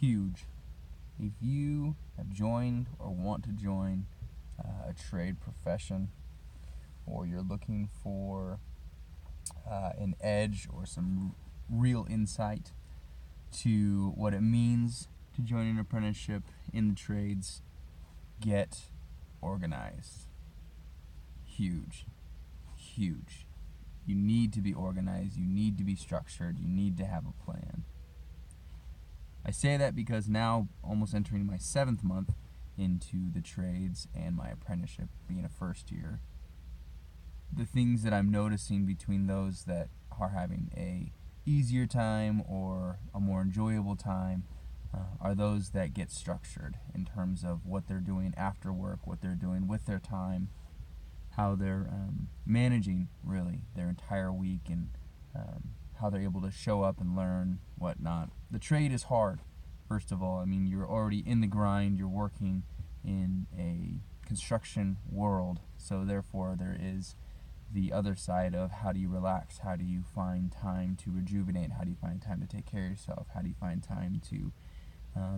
huge. If you have joined or want to join a trade profession, or you're looking for an edge or some real insight to what it means to join an apprenticeship in the trades, get organized. Huge. Huge. You need to be organized, you need to be structured, you need to have a plan. I say that because now, almost entering my 7th month into the trades and my apprenticeship being a first year, the things that I'm noticing between those that are having a easier time or a more enjoyable time are those that get structured in terms of what they're doing after work, what they're doing with their time, how they're managing really their entire week, and how they're able to show up and learn whatnot. The trade is hard, first of all. I mean, you're already in the grind, you're working in a construction world, so therefore there is the other side of how do you relax, how do you find time to rejuvenate, how do you find time to take care of yourself, how do you find time to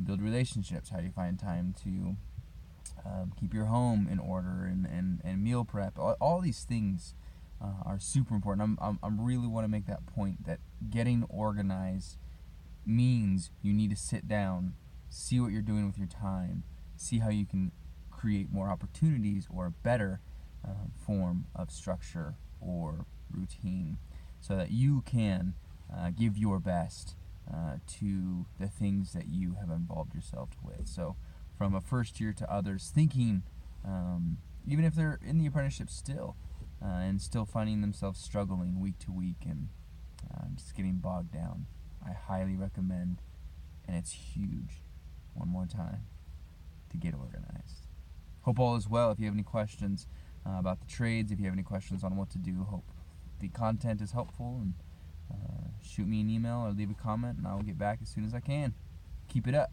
build relationships, how do you find time to keep your home in order and meal prep. All these things are super important. I really want to make that point that getting organized means you need to sit down, see what you're doing with your time, see how you can create more opportunities or a better form of structure or routine so that you can give your best to the things that you have involved yourself with. So from a first year to others thinking, even if they're in the apprenticeship still, and still finding themselves struggling week to week and just getting bogged down, I highly recommend, and it's huge, one more time, to get organized. Hope all is well. If you have any questions about the trades, if you have any questions on what to do, hope the content is helpful, and shoot me an email or leave a comment, and I will get back as soon as I can. Keep it up.